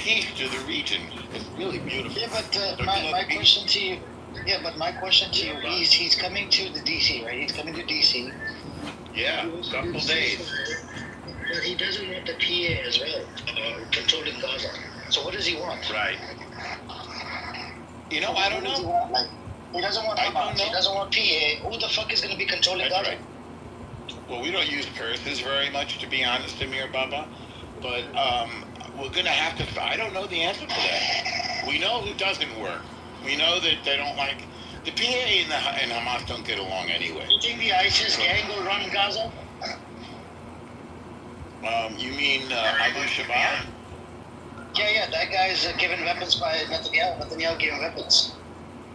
peace to the region. It's really beautiful. Yeah, but my question to you. Yeah, but my question to you, he's coming to the DC, right? He's coming to DC. Yeah, couple days. But he doesn't want the PA as well, controlling Gaza. So what does he want? Right. You know, I don't know. He doesn't want Hamas. He doesn't want PA. Who the fuck is going to be controlling Gaza? Right. Well, we don't use curses very much, to be honest, Amir Baba. But we're going to have to... I don't know the answer to that. We know who doesn't work. We know that they don't like... The PA and Hamas don't get along anyway. You think the ISIS gang will run Gaza? You mean Abu Shaban? Yeah, that guy's given weapons by Netanyahu. Netanyahu gave him weapons.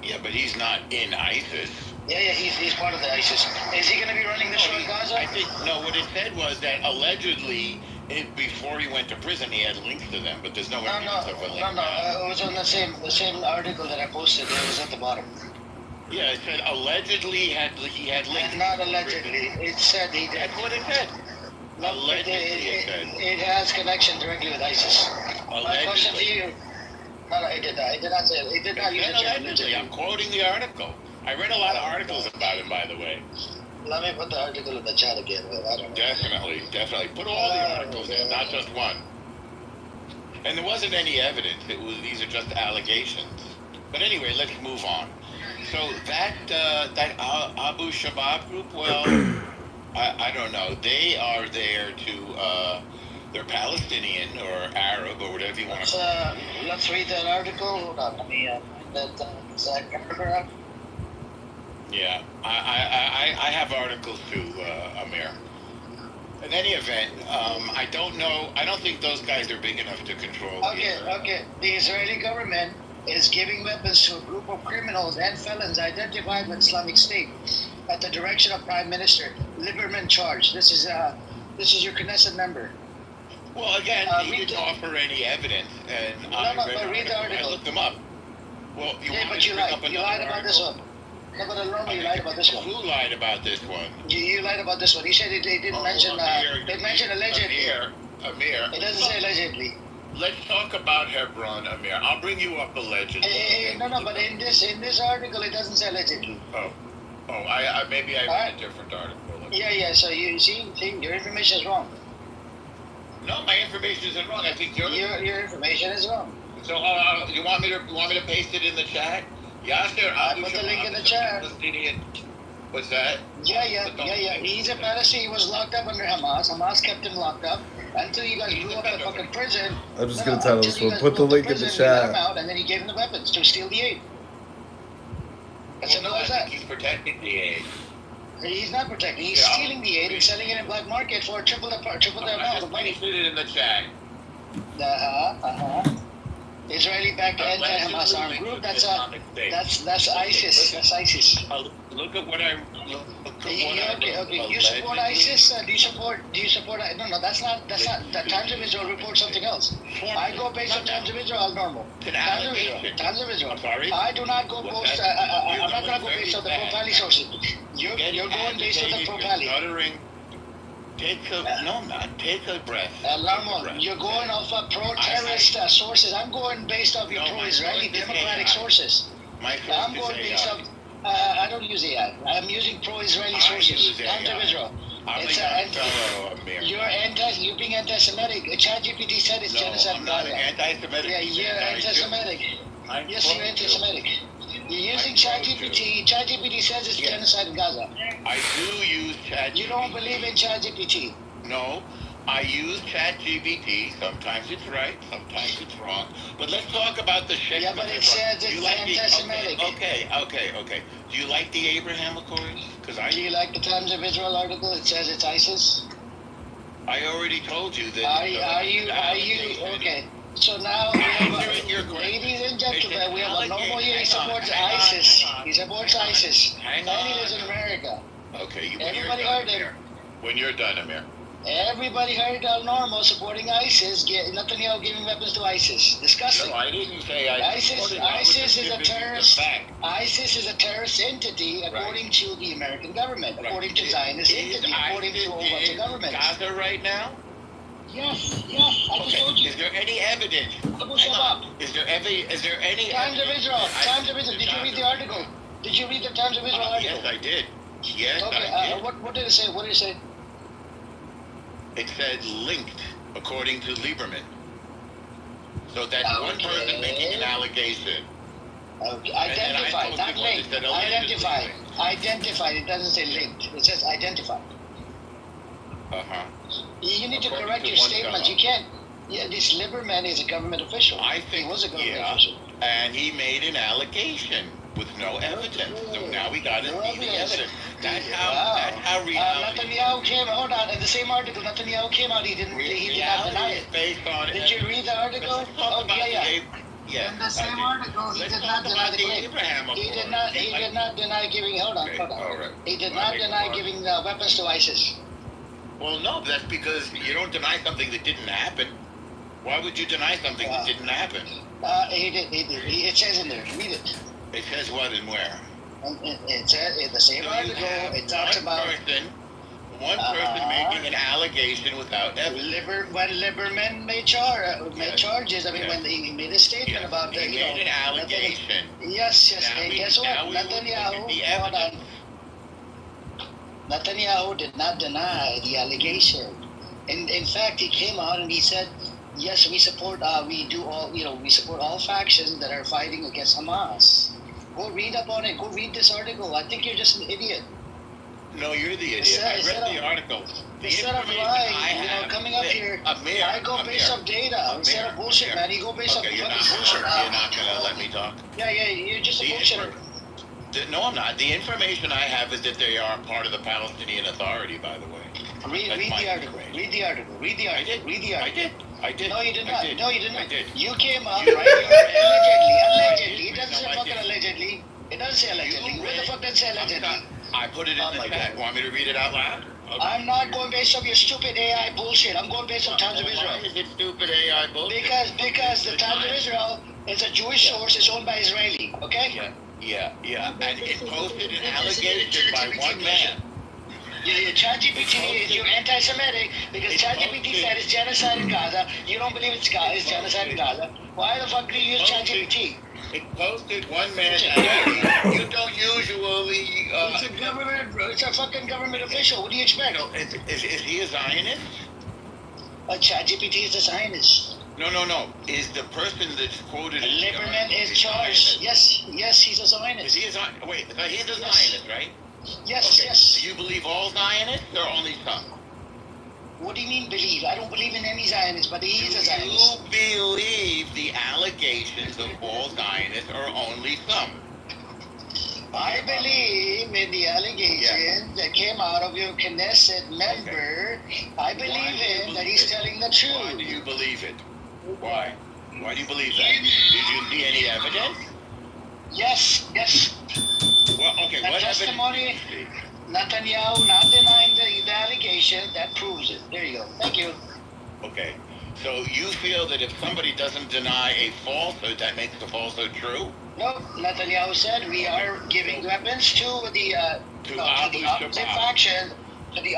Yeah, but he's not in ISIS. Yeah, he's part of the ISIS. Is he going to be running the show in Gaza? I think, no, what it said was that allegedly, before he went to prison, he had links to them, but there's no evidence of a link. No, it was on the same article that I posted. It was at the bottom. Yeah, it said allegedly he had links. Not allegedly. It said he did. That's what it said. Allegedly, it said. It has connection directly with ISIS. Allegedly. My question to you... No, it did not. It did not say it. It did not use the term allegedly. I'm quoting the article. I read a lot of articles about him, by the way. Let me put the article in the chat again. I don't know. Definitely. Put all the articles in, not just one. And there wasn't any evidence. These are just allegations. But anyway, let's move on. So that Abu Shabaab group, well, I don't know. They are there to, they're Palestinian or Arab or whatever you want to call it. Let's read that article. Hold on, let me that exact paragraph. Yeah, I have articles too, Amir. In any event, I don't know. I don't think those guys are big enough to control. Okay. The Israeli government is giving weapons to a group of criminals and felons identified with Islamic State at the direction of Prime Minister Lieberman charged. This is your Knesset member. Well, again, he didn't offer any evidence, and read the article. I looked them up. Well, you lied about this one. No, but normally you lied about this one. Who lied about this one? You lied about this one. You said they didn't mention. They mentioned allegedly. Amir. It doesn't say allegedly. Let's talk about Hebron, Amir. I'll bring you up allegedly. No, but in this article it doesn't say allegedly. Maybe I read a different article. Yeah. So you see, your information is wrong. No, my information isn't wrong. I think your information is wrong. So you want me to paste it in the chat? Yasser, I put the link in the chat. What's that? Yeah. He's a Palestinian. He was locked up under Hamas. Hamas kept him locked up until you guys blew up the fucking prison. I'm just gonna tell this one. Put the link in the chat. Let him out, and then he gave him the weapons to steal the aid. That's simple as that. He's protecting the aid. He's not protecting. He's stealing the aid and selling it in black market for triple the amount of money. Put it in the chat. Israeli-backed anti-Hamas armed group. That's ISIS. That's ISIS. Look at what I. Okay. You support ISIS? Do you support? No. That's not. The Times of Israel reports something else. I go based on Times of Israel normal. Times of Israel. Sorry. I do not go based. I'm not going to go based on the pro-Pali sources. You're going based on the pro-Pali. Take a breath. You're going off of pro-terrorist sources. I'm going based off your pro-Israeli democratic sources. I'm going based off. I don't use AI. I'm using pro-Israeli sources. Times of Israel. You're being anti-Semitic. ChatGPT said it's genocide. I'm not anti-Semitic. Yeah, you're anti-Semitic. Yes, you're anti-Semitic. You're using ChatGPT. ChatGPT says it's genocide in Gaza. I do use ChatGPT. You don't believe in ChatGPT? No. I use ChatGPT. Sometimes it's right, sometimes it's wrong. But let's talk about the Sheikh. Yeah, but it says it's anti-Semitic. Okay. Do you like the Abraham Accords? Do you like the Times of Israel article? It says it's ISIS. I already told you that. Are you okay? So now, ladies and gentlemen, we have a normal here. He supports ISIS. He supports ISIS. And he lives in America. Okay, everybody heard him. When you're done, Amir. Everybody heard Al Normal supporting ISIS. Netanyahu giving weapons to ISIS. Disgusting. No, I didn't say ISIS is a terrorist. ISIS is a terrorist entity according to the American government, according to Zionist entity, according to a whole bunch of governments. Gaza right now? Yes. I just told you. Is there any evidence? Abu Is there any Times of evidence? Israel. Times of Israel. Did you read the article? Did you read the Times of Israel article? Yes, I did. Yes, Okay. I did. What did it say? What did it say? It said linked, according to Lieberman. So that's one person making an allegation. Okay. Identified, not linked. Identified. Identified. It doesn't say linked. It says identified. Uh-huh. You need to According correct to your one statements. fellow. You can't. Yeah, this Lieberman is a government official. I think he was a government yeah, official. and he made an allegation with no evidence. So now we got to see the evidence. That's how reality. Netanyahu came. Hold on. In the same article, Netanyahu came out. He did not deny Reality is it. based on Did you read the article? Let's talk about In the same article, he did not deny the claim. He did not deny giving. Hold on. All right. He did not deny giving weapons to ISIS. Well, no, that's because you don't deny something that didn't happen. Why would you deny something that didn't happen? He did. It says in there. Read it. It says what and where? It says in the same article. It talks about one person making an allegation without evidence. When Lieberman made charges. I mean, when he made a statement about he made an allegation. Yes. And guess what? Netanyahu did not deny the allegation. In fact, he came out and he said, "Yes, we support. We support all factions that are fighting against Hamas." Go read up on it. Go read this article. I think you're just an idiot. No, you're the idiot. I read the article. Instead of lying, coming up here, I go based off data. Instead of bullshit, man, you go based off fucking bullshit. You're not gonna let me talk. Yeah, you're just a bullshitter. No, I'm not. The information I have is that they are part of the Palestinian Authority, by the way. Read the article. Read the article. Read the article. Read the article. I did. No, you did not. No, you did not. I did. You came up, right? Allegedly. It doesn't say fucking allegedly. It doesn't say allegedly. Where the fuck does it say allegedly? I put it in the chat. Want me to read it out loud? Okay. I'm not going based off your stupid AI bullshit. I'm going based on Times of Israel. Why is it stupid AI bullshit? Because the Times of Israel is a Jewish source. It's owned by Israeli. Okay? Yeah. And it posted an allegation by one man. ChatGPT is you're anti-Semitic because ChatGPT said it's genocide in Gaza. You don't believe it's genocide in Gaza. Why the fuck do you use ChatGPT? It posted one man. You don't usually. It's a fucking government official. What do you expect? Is he a Zionist? ChatGPT is a Zionist. No. Is the person that's quoted? Lieberman is charged. Yes, he's a Zionist. Is he a Zionist? Wait, so he's a Zionist, right? Yes. Do you believe all Zionists or only some? What do you mean believe? I don't believe in any Zionists, but he is a Zionist. Do you believe the allegations of all Zionists or only some? I believe in the allegations that came out of your Knesset member. I believe in that he's telling the truth. Why do you believe it? Why? Why do you believe that? Did you see any evidence? Yes. Well, okay, what testimony, evidence did you see? Netanyahu not denying the allegation, that proves it. There you go. Thank you. Okay, so you feel that if somebody doesn't deny a falsehood, that makes the falsehood true? No, Netanyahu said we are giving weapons to the opposite faction, to the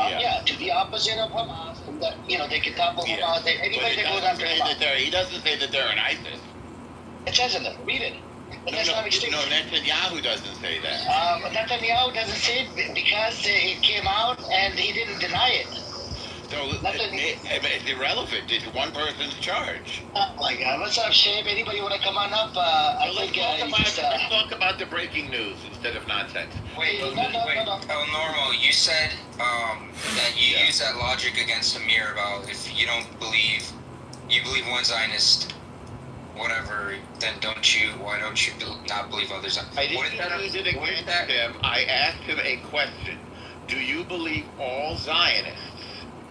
opposite of Hamas. They can topple Hamas. Anybody that goes after Hamas. He doesn't say that they're an ISIS. It says in there. Read it. No, Netanyahu doesn't say that. But Netanyahu doesn't say it because it came out and he didn't deny it. So it's irrelevant. It's one person's charge. Oh my God! What's up, Shape? Anybody want to come on up? Let's talk about the breaking news instead of nonsense. Wait. El Normo, you said that you use that logic against Amir about if you believe one Zionist, whatever, then why don't you not believe others? I didn't use it against him. I asked him a question. Do you believe all Zionists?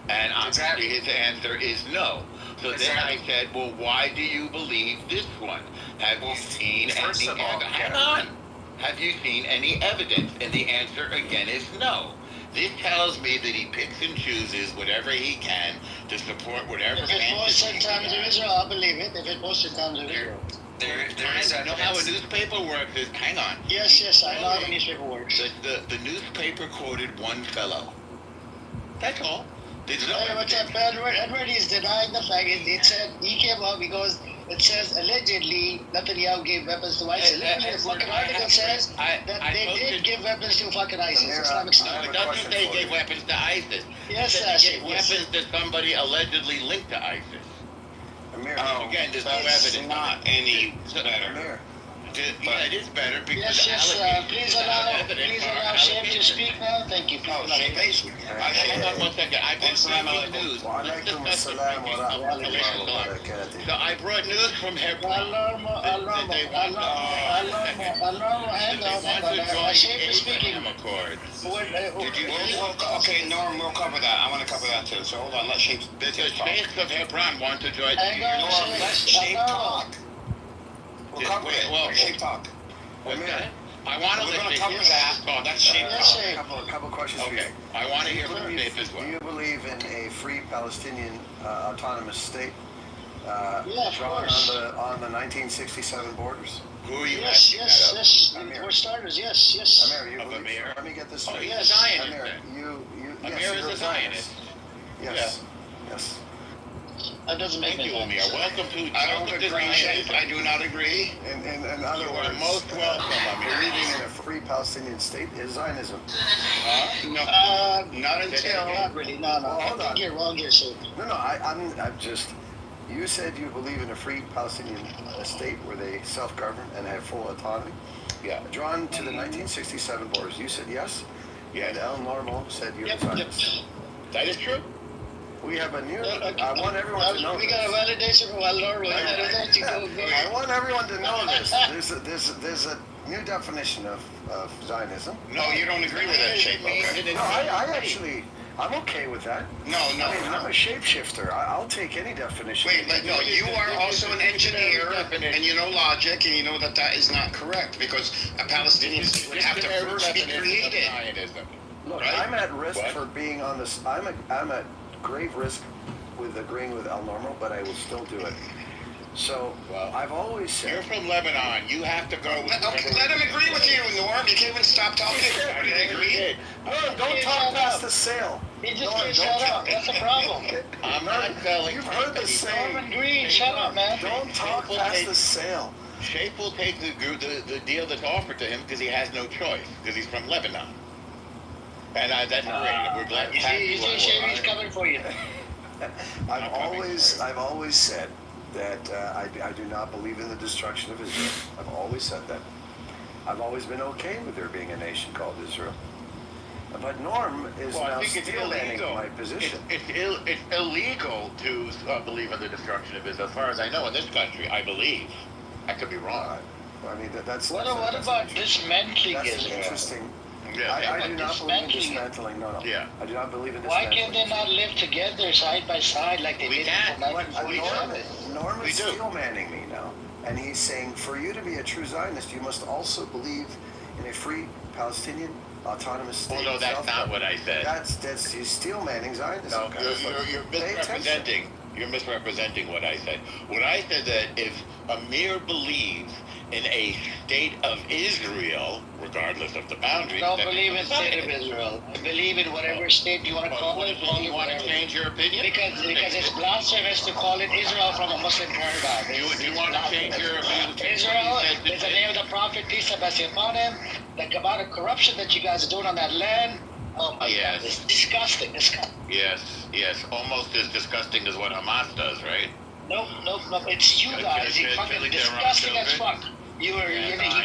And obviously his answer is no. So then I said, well, why do you believe this one? Have you seen any evidence? Hang on. Have you seen any evidence? And the answer again is no. This tells me that he picks and chooses whatever he can to support whatever fantasy. If it posts in Times of Israel, I'll believe it. If it posts in Times of Israel. There is I know how a newspaper works. Hang on. Yes, I know how a newspaper works. The newspaper quoted one fellow. That's all. Hey, what's up, Edward? Edward is denying the fact. It said he came up because It says allegedly Netanyahu gave weapons to ISIS. Literally, the fucking article says that they did give weapons to fucking ISIS, Islamic State. No, it doesn't say they gave weapons to ISIS. Yes, It said they gave yes. weapons to somebody allegedly linked to ISIS. Amir, Again, there's no evidence. Not any better. Amir. Yeah, it is better because Yes, please allow Shane to speak now. Thank you. Oh, Shane, basically. Hang on 1 second. I brought Assalamu breaking alaikum. news. وعليكم Let's discuss السلام the breaking ورحمة news. الله وبركاته. So I brought news from Hebron. Alarmo, hang on. Shane is speaking. Accord. Did you? Okay, Norm, we'll cover that. I want to cover that too. So hold on, let Shane. The sheikhs of Hebron want to join. Hang on, Norm, let Shane talk. We'll cover it. Well, Let Shane talk. What's that? I want to We're let going to cover that. talk. That's Shane Yes, talk. Shane. A couple questions for you. Okay. I want to hear Do from you Dave as well. Do you believe in a free Palestinian autonomous state Yeah, of drawn course. on the 1967 borders? Who are you Yes, asking that of? yes. Amir. For starters, yes. Amir, you Of believe? Amir? Let me get this Oh, straight. he's a Yes. Zionist Amir, then. you Amir yes, is you're a Zionist. Yes, yes. That doesn't make Thank you, any Amir. sense. Welcome to I don't welcome to agree, Zionism. Shane. I do not agree. In other You are words, most welcome, Amir. believing in a free Palestinian state is Zionism. No, not until. Not really. No. Well, I hold think on. you're wrong here, Shane. No, I'm just. You said you believe in a free Palestinian state where they self-govern and have full autonomy. Yeah. Drawn to the 1967 borders. You said yes. And El Normo said you're a Zionist. That is true. We have a new. I want everyone to know We this. got a validation from Alor. I want everyone to know this. There's a new definition of Zionism. No, you don't agree with that, Shane. Okay. No, I actually, I'm okay with that. No. I mean, I'm a shapeshifter. I'll take any definition. Wait, but no, you are also an engineer, and you know logic, and you know that that is not correct, because a Palestinian state would have to first be created. Zionism. Look, right? I'm at risk What? for being on this. I'm at grave risk with agreeing with El Normo, but I will still do it. So Well, I've always You're said. from Lebanon. You have to go with Let him agree with you, Norm. You can't even stop talking. I didn't agree. No, don't talk past the sale. He just Norm, can't don't shut talk. up. That's the problem. I'm not selling. You've heard the property. saying. Norman Green, shut up, man. Don't talk past the sale. Shape will take the deal that's offered to him because he has no choice, because he's from Lebanon. And that's great. We're glad to You have see, you on Shane, he's board. coming for you. I've always said that I do not believe in the destruction of Israel. I've always said that. I've always been okay with there being a nation called Israel. But Norm is Well, I now think it's still manning illegal. my position. It's illegal to believe in the destruction of Israel, as far as I know, in this country. I believe. I could be wrong. I mean, that's What that's about an dismantling That's an Israel? interesting. Yeah. I do not believe in Dismantling. dismantling. No. Yeah. I do not believe in Why dismantling. can they not live together side by side like they We did can't. in Norm, 1947? Norm We is do. still manning me now, and he's saying, for you to be a true Zionist, you must also believe in a free Palestinian autonomous state. Well, no, that's not what I said. That's he's still manning Zionism. No, you're Pay attention. misrepresenting. You're misrepresenting what I said. What I said that if Amir believes in a state of Israel, regardless of the boundaries, I don't then believe in he's a state of Zionist. Israel. I believe in whatever state you want to But call what it. if you want to change your opinion? Because it's blasphemous to call it Israel from a Muslim paradigm. Do you want to change your opinion? Israel is the name of the prophet, peace and blessing upon him. The amount of corruption that you guys are doing on that land, oh my Yes. God, it's disgusting. Yes, almost as disgusting as what Hamas does, right? Nope, it's you guys. You fucking disgusting as fuck. You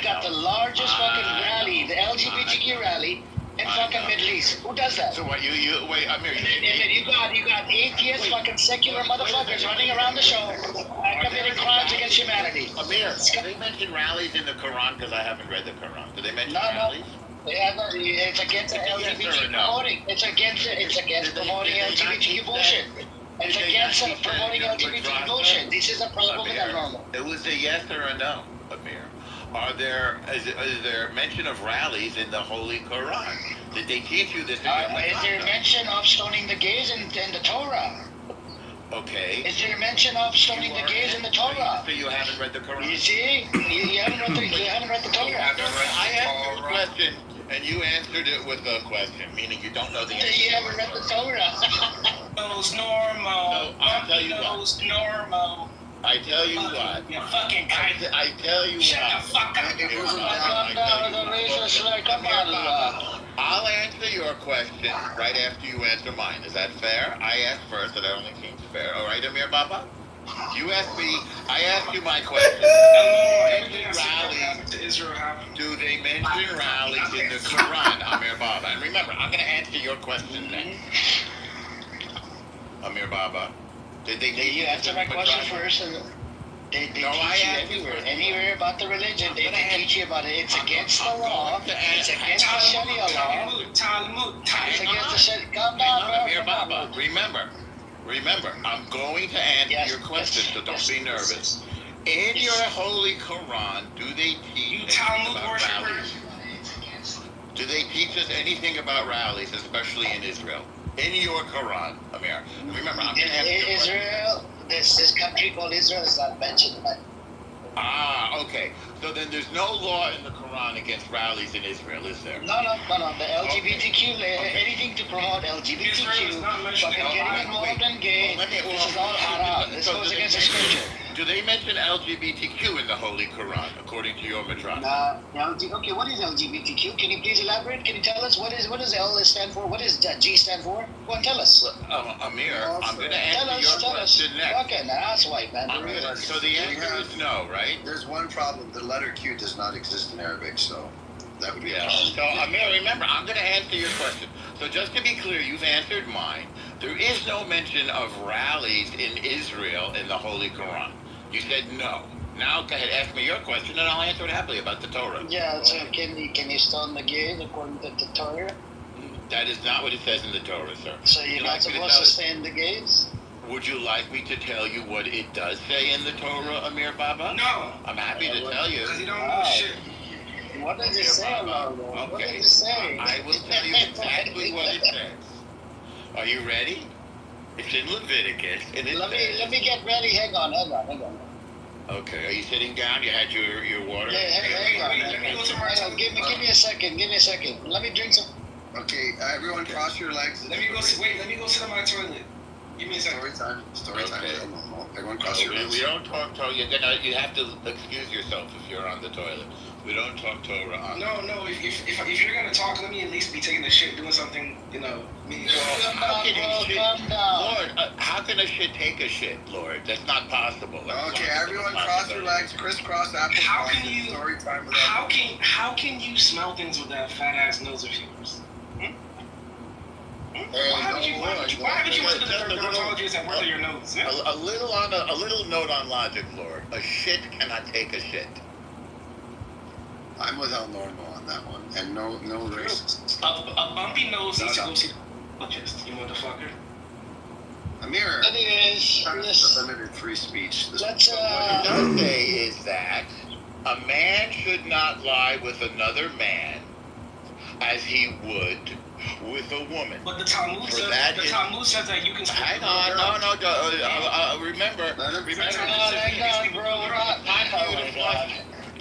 got the largest fucking rally, the LGBTQ rally in fucking Middle East. Who does that? So what, wait, Amir, And then you got atheist fucking secular motherfuckers running around the show committing crimes against humanity. Amir, do they mention rallies in the Quran? Because I haven't read the Quran. Do they mention No. rallies? It's against the Yes or LGBT no? promoting. It's against promoting LGBTQ bullshit. It's against promoting LGBT bullshit. This is a problem with that normal. It was a yes or a no, Amir. Is there mention of rallies in the Holy Quran? Did they teach you this? Is there mention of stoning the gays in the Torah? Okay. Is there mention of stoning the gays in the Torah? So you haven't read the Quran? You see, you haven't read the Torah. I asked you a question, and you answered it with a question, meaning you don't know the answer. You haven't read the Torah. Knows normal. No, I'll tell you what. Knows normal. I tell you what. You fucking cunt. I tell you Shut what. the fuck up. Amir Come Baba, down with the racist right. Come on. I'll answer your question right after you answer mine. Is that fair? I asked first, and that only seems fair. All right, Amir Baba? You asked me, I asked you my question. To Israel happened. Do they mention rallies in the Quran, Amir Baba? And remember, I'm going to answer your question next. Amir Baba, did they You answer my question first, and they No, I teach you asked you everywhere. first. Anywhere about the religion, they teach you about it. It's against the law. It's against the Sharia law. It's against the Sharia. Calm down, bro. Amir Come on, Baba, bro. remember, I'm going to answer your question, so don't be nervous. In your holy Quran, do they teach anything about rallies? Do they teach us anything about rallies, especially in Israel? In your Quran, Amir. Remember, I'm going to answer your question. Israel, this country called Israel is not mentioned in that. Ah, okay. So then there's no law in the Quran against rallies in Israel, is there? No. The LGBTQ, anything to promote LGBTQ, fucking getting involved in gay, this is all haram. This goes against the scripture. Do they mention LGBTQ in the Holy Quran, according to your Midrash? Okay, what is LGBTQ? Can you please elaborate? Can you tell us what does L stand for? What does G stand for? Go on, tell us. Amir, I'm going to answer your question next. Okay, now that's white, man. So the answer is no, right? There's one problem. The letter Q does not exist in Arabic, so that would be a Yeah. problem. So Amir, remember, I'm going to answer your question. So just to be clear, you've answered mine. There is no mention of rallies in Israel in the Holy Quran. You said no. Now go ahead, ask me your question, and I'll answer it happily about the Torah. Yeah, so can you stone the gays according to the Torah? That is not what it says in the Torah, sir. So Would you're you not like me to supposed tell to stand the gays? Would you like me to tell you what it does say in the Torah, Amir Baba? No. I'm happy to tell you. Because you don't know shit. What does it say about that? What does Okay, it say? I will tell you exactly what it says. Are you ready? It's in Leviticus, and it Let says, me get ready. Hang on. Okay, are you sitting down? You had your water? Yeah, hang on. Give me a second. Let me drink some. Okay, everyone cross your legs. Let me go sit on my toilet. Give me a second. Story time. Okay. Everyone cross your legs. We don't talk Torah. You have to excuse yourself if you're on the toilet. We don't talk Torah on. No. If you're gonna talk, let me at least be taking a shit, doing something, meaningful. How can Bro, a shit, calm down. Lord, how can a shit take a shit, Lord? That's not possible. Okay, everyone cross your legs, crisscross apple. How can you? Story time with How can you smell things with that fat ass nose of yours? Why haven't you went to the dermatologist and worked on your nose? Yeah? A little note on logic, Lord. A shit cannot take a shit. I'm without normal on that one, and no racist. A bumpy nose needs to go see the dermatologist, you motherfucker. Amir, Anyways, that's limited free speech. let's What it does say is that a man should not lie with another man as he would with a woman. But the Talmud For says that that you can. Hang on, no. Remember, hang on, bro. We're not.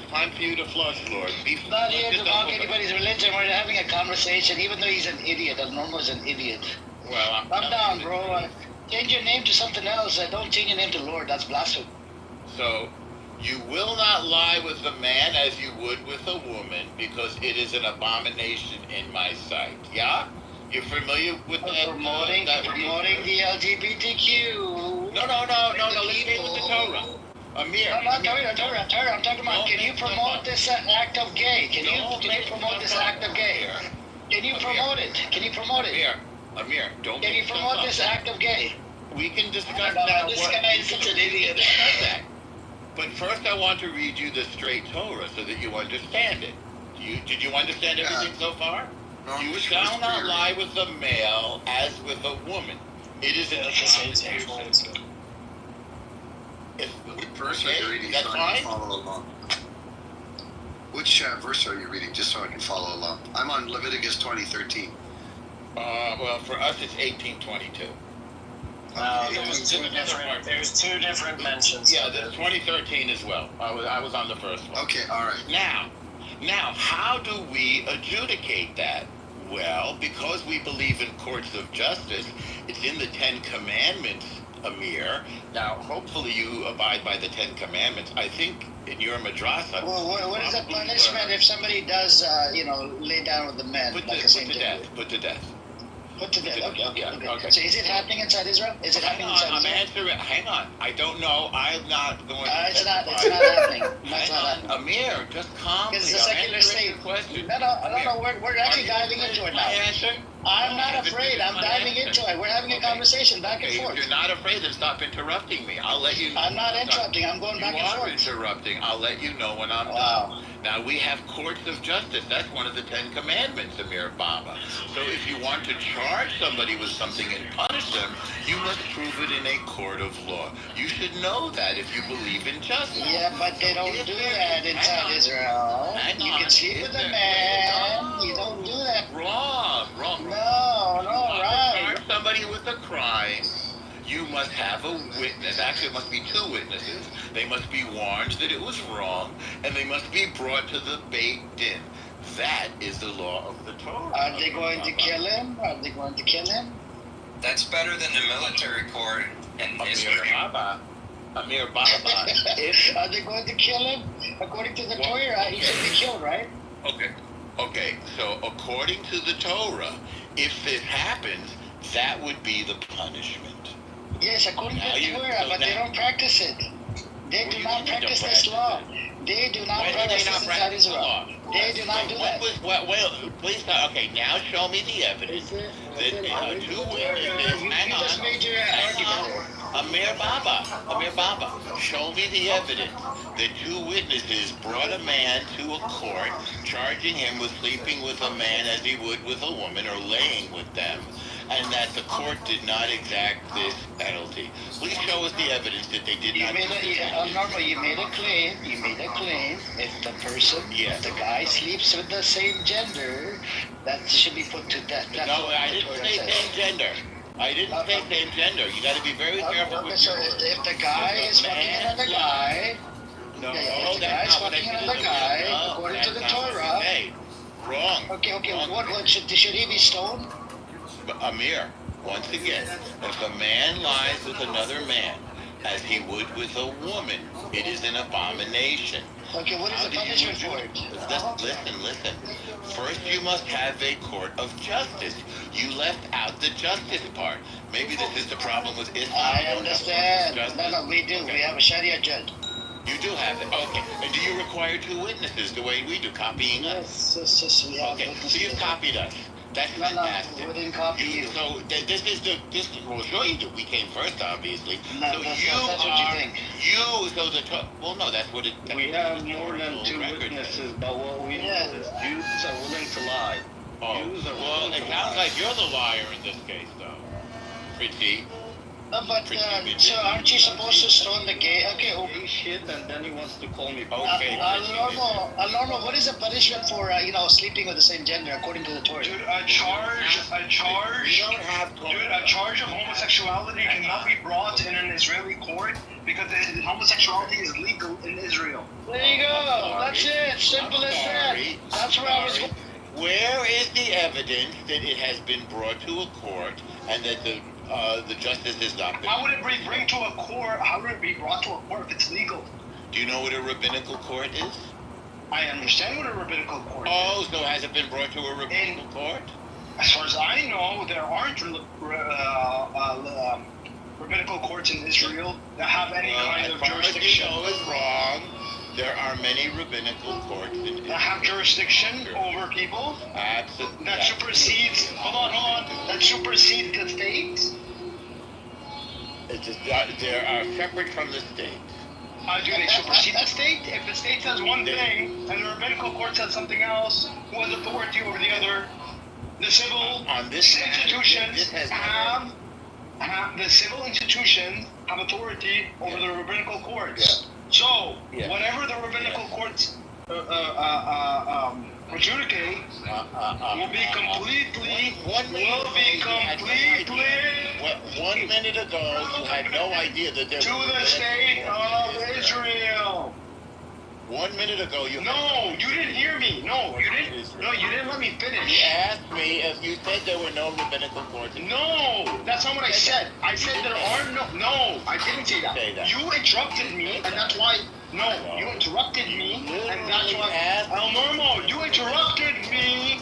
time for you to flush, Lord. Not here to mock anybody's religion. We're having a conversation, even though he's an idiot. Normal is an idiot. Well, Calm down, bro. Change your name to something else. Don't change your name to Lord. That's blasphemy. So, you will not lie with a man as you would with a woman, because it is an abomination in my sight. Yeah? You're familiar with that? Promoting the LGBTQ. No. Let's stay with the Torah. Amir. I'm not Torah. I'm talking about, can you promote this act of gay? Can you promote this act of gay? Can you promote it? Amir, don't Can you promote this act of gay? We can discuss No, that. this guy is such an idiot. But first I want to read you the straight Torah so that you understand it. Did you understand everything so far? No, You shall not lie with a male as with a woman. It is an abomination. Which verse are you reading That's so I can fine? follow along? Which verse are you reading, just so I can follow along? I'm on Leviticus 20:13. Well, for us it's 1822. There's two different mentions. Yeah, there's 2013 as well. I was on the first one. Okay, all right. Now, how do we adjudicate that? Well, because we believe in courts of justice, it's in the Ten Commandments Amir. Now, hopefully you abide by the Ten Commandments. I think in your madrasa... Well, what is the punishment if somebody does, lay down with the men? Put like to death. Put to death. Put to death. Okay. Okay. So is it happening inside Israel? Is it happening inside I'm Israel? answering. Hang on. I don't know. I'm not going to It's not testify. happening. That's not happening. Amir, just calmly. Because it's a secular state. Question. No. We're actually diving into it now. Answer? I'm not afraid. I'm diving into it. We're having a conversation back and Okay, forth. if you're not afraid, then stop interrupting me. I'll let you know. I'm not interrupting. I'm going back and You are forth. interrupting. I'll let you know when I'm Wow. done. Now, we have courts of justice. That's one of the Ten Commandments, Amir Baba. So if you want to charge somebody with something and punish them, you must prove it in a court of law. You should know that if you believe in justice. Yeah, but they don't do that inside Israel. You can sleep with a man. You don't do that. Wrong. No, right. Charge somebody with a crime. You must have a witness. Actually, it must be two witnesses. They must be warned that it was wrong, and they must be brought to the Beit Din. That is the law of the Torah. Are they going to kill him? Are they going to kill him? That's better than the military court in Israel. Amir Baba. Are they going to kill him? According to the Torah, he should be killed, right? Okay. So according to the Torah, if this happens, that would be the punishment. Yes, according to the Torah, but they don't practice it. They do not practice this law. They do not practice this inside Israel. They do not do that. Please, okay, now show me the evidence that two witnesses. You just made your argument. Amir Baba, show me the evidence that two witnesses brought a man to a court charging him with sleeping with a man as he would with a woman or laying with them, and that the court did not exact this penalty. Please show us the evidence that they did not. You made a claim. If the person, if the guy sleeps with the same gender, that should be put to death. That's No, I didn't say same gender. I didn't say same gender. You got to be very careful with so your words. if the guy is fucking another guy, if the guy is fucking another guy, according to the Torah. Hey, wrong. Okay. Wrong. What should he be stoned? Amir, once again, if a man lies with another man as he would with a woman, it is an abomination. Okay, what is the punishment for it? Listen. First, you must have a court of justice. You left out the justice part. Maybe this is the problem with Islam. I understand. No, we do. Okay. We have a Sharia judge. You do have it. Okay. And do you require two witnesses the way we do, copying us? Yes, we have Okay. witnesses. So you've copied us. That's fantastic. No, we didn't copy you. So well, sure you do. We came first, obviously. No, so that's what you think. No, that's what it. We have more than two witnesses, but what we know is Jews are willing to lie. Jews are willing It to sounds lie. like you're the liar in this case, though. Pretty. So aren't you supposed to stone the gay? Okay. Shit, and then he wants to call me. Okay. Normal. What is the punishment for sleeping with the same gender according to the Torah? Dude, a charge of homosexuality cannot be brought in an Israeli court because homosexuality is legal in Israel. There you go. That's it. Simple as that. That's where I was going. Where is the evidence that it has been brought to a court and that the justice has not been? How would it be brought to a court? How would it be brought to a court if it's legal? Do you know what a rabbinical court is? I understand what a rabbinical court is. Oh, so has it been brought to a rabbinical court? As far as I know, there aren't rabbinical courts in Israel that have any kind of jurisdiction. As far as you know is wrong. There are many rabbinical courts in Israel. That have jurisdiction over people. Absolutely. That supersedes. Hold on. That supersedes the state. They are separate from the state. Do they supersede the state? If the state says one thing and the rabbinical court says something else, who has authority over the other? The civil institutions have the civil institutions have authority over the rabbinical courts. Yeah. So whatever the rabbinical courts adjudicate will be completely. 1 minute ago, you had no idea that there to the state of Israel. 1 minute ago, you. No, you didn't hear me. No, you didn't. No, you didn't let me You finish. asked me if you said there were no rabbinical courts. No, that's not what I said. I said there are no. No, I didn't say that. You interrupted me, and that's why. No, you interrupted me, and that's why. El Normo, you interrupted me.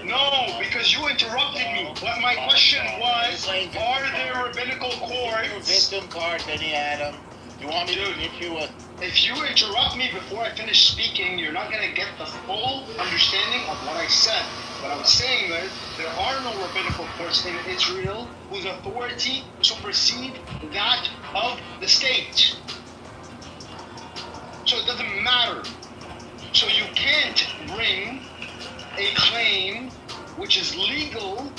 No, because you interrupted me. But my question was, are there rabbinical courts? Victim card, Benny Adam. You want me to give you a? If you interrupt me before I finish speaking, you're not going to get the full understanding of what I said. What I was saying was, there are no rabbinical courts in Israel whose authority supersede that of the state. So it doesn't matter. So you can't bring a claim which is legal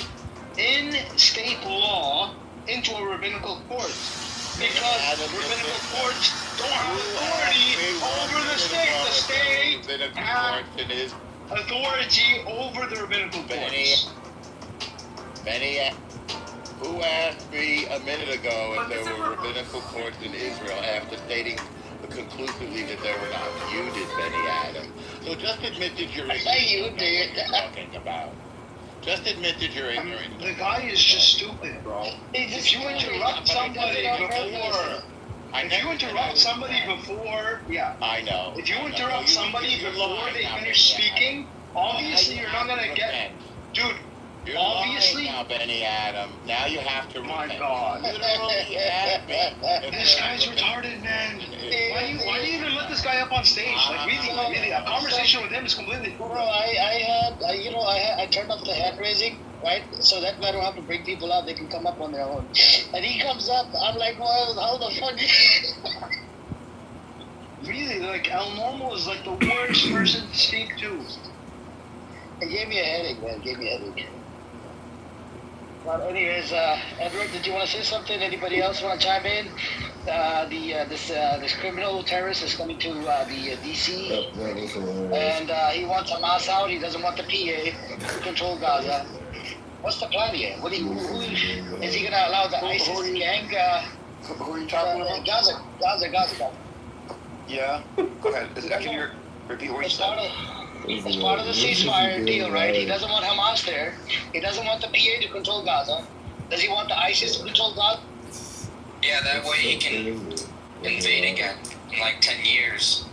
in state law into a rabbinical court. Because rabbinical courts don't have authority over the state. The state has authority over the rabbinical courts. Benny, who asked me a minute ago if there were rabbinical courts in Israel after stating conclusively that there were not? You did, Benny Adam. So just admit that you're ignorant. You did. What you're talking about. Just admit that you're ignorant. The guy is just stupid, bro. If you interrupt somebody before, yeah. I know. If you interrupt somebody before they finish speaking, obviously you're not gonna get, dude. You're obviously, lying now, Benny Adam. Now you have to. My God. Literally asked me if This there guy's were- retarded, man. Why do you even let this guy up on stage? Like really, a conversation with him is completely. Bro, I turned off the hand raising, right? So that way I don't have to bring people out. They can come up on their own. And he comes up. I'm like, well, how the fuck? Really, like El Normo is like the worst person to speak to. It gave me a headache, man. It gave me a headache. Well, anyways, Edward, did you want to say something? Anybody else want to chime in? This criminal terrorist is coming to the DC, That was hilarious. and he wants Hamas out. He doesn't want the PA to control Gaza. What's the plan here? Is he going to allow the ISIS gang? Who are you talking about? Gaza. Yeah. Go ahead. Can you repeat what you said? It's part of the ceasefire deal, right? He doesn't want Hamas there. He doesn't want the PA to control Gaza. Does he want the ISIS to control Gaza? Yeah, that way he can invade again in like 10 years.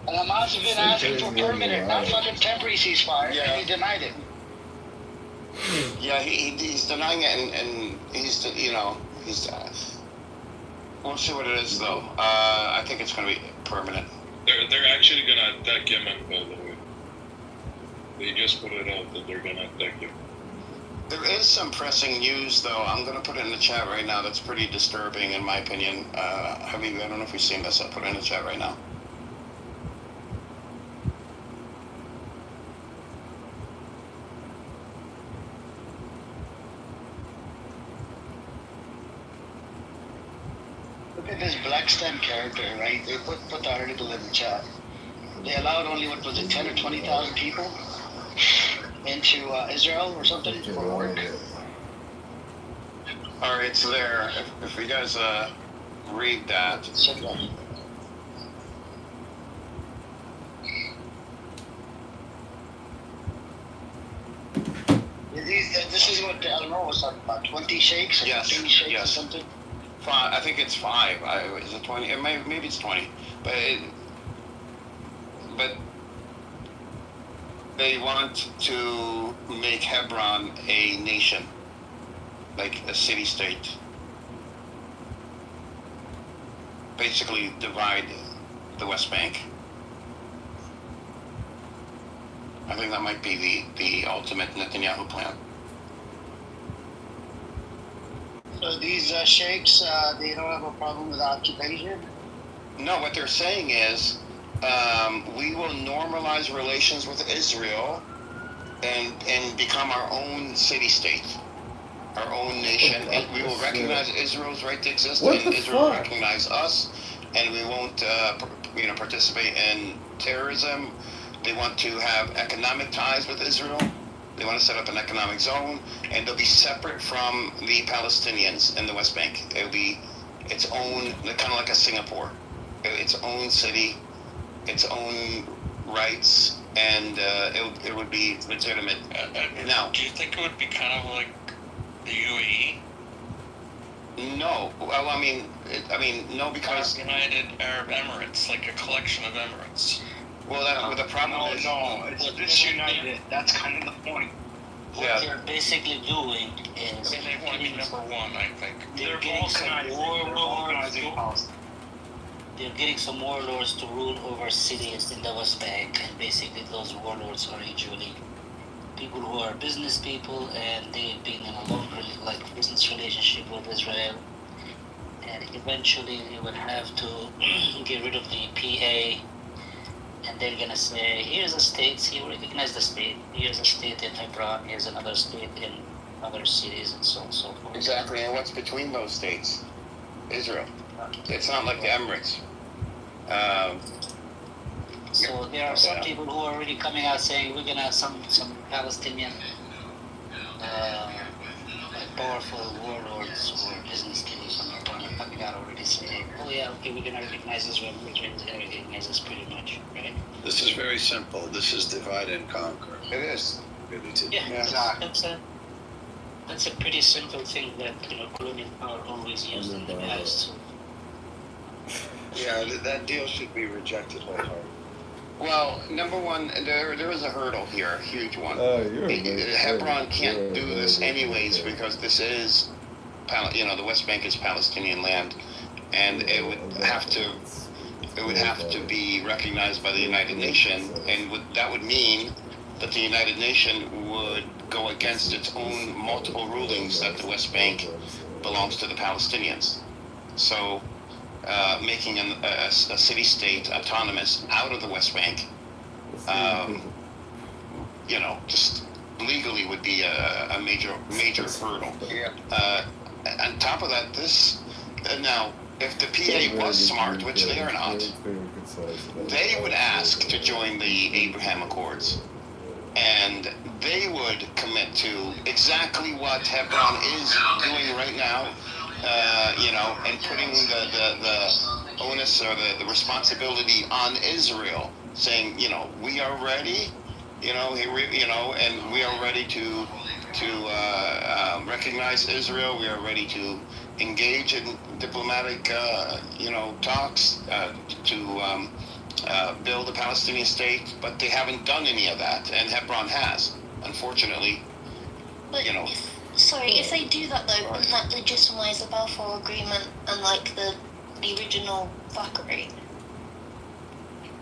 And Hamas has been asking for permanent, not fucking temporary ceasefire, Yeah. and he denied it. Yeah, he's denying it, and he's we'll see what it is though. I think it's going to be permanent. They're actually gonna attack Yemen, by the way. They just put it out that they're gonna attack Yemen. There is some pressing news though. I'm going to put it in the chat right now. That's pretty disturbing in my opinion. I don't know if you've seen this. I'll put it in the chat right now. Look at this Black STEM character, right? They put the article in the chat. They allowed only, 10 or 20,000 people into Israel or something for work. All right, so there. If you guys read that. Check that. This is what I don't know. Was talking about 20 shakes or Yes, 15 shakes yes. or something. I think it's 5. Is it 20? Maybe it's 20. But they want to make Hebron a nation, like a city-state. Basically divide the West Bank. I think that might be the ultimate Netanyahu plan. So these sheikhs, they don't have a problem with occupation? No, what they're saying is, we will normalize relations with Israel and become our own city-state, our own nation, and we will recognize Israel's right to exist, What and the Israel will fuck? recognize us, and we won't, participate in terrorism. They want to have economic ties with Israel. They want to set up an economic zone, and they'll be separate from the Palestinians in the West Bank. It'll be its own, kind of like a Singapore, its own city, its own rights, and it would be legitimate. Now, do you think it would be kind of like the UAE? no. Well, I mean, no, because United Arab Emirates, like a collection of emirates. well, the problem is it's disunited. That's kind of the point. What they're basically doing is They want to be number one, I think. they're getting some warlords. They're getting some warlords to rule over cities in the West Bank, and basically those warlords are usually people who are business people, and they've been in a long business relationship with Israel. And eventually they will have to get rid of the PA, and they're gonna say, here's a state, see, we recognize the state. Here's a state in Hebron, here's another state in other cities, and so on and so forth. exactly. And what's between those states? Israel. It's not like the Emirates. So there are some people who are already coming out saying we're gonna some Palestinian powerful warlords or business people from Hebron are coming out already saying, oh yeah, okay, we're gonna recognize Israel, we're gonna recognize us pretty much, right? This is very simple. This is divide and conquer. It is. Really to Yeah, that's a pretty simple thing that colonial power always used in the past. Yeah, that deal should be rejected wholeheartedly. Well, number one, there is a hurdle here, a huge one. You're Hebron can't do this anyways because this is, the West Bank is Palestinian land, and it would have to be recognized by the United Nations, and that would mean that the United Nations would go against its own multiple rulings that the West Bank belongs to the Palestinians. So, making a city-state autonomous out of the West Bank, just legally would be a major hurdle. Yeah. On top of that, now, if the PA was smart, which they are not, they would ask to join the Abraham Accords. And they would commit to exactly what Hebron is doing right now, and putting the onus or the responsibility on Israel, saying, we are ready, and we are ready to recognize Israel. We are ready to engage in diplomatic, talks to build a Palestinian state, but they haven't done any of that, and Hebron has, unfortunately. But if they do that though, wouldn't that legitimize the Balfour Agreement and the original fuckery?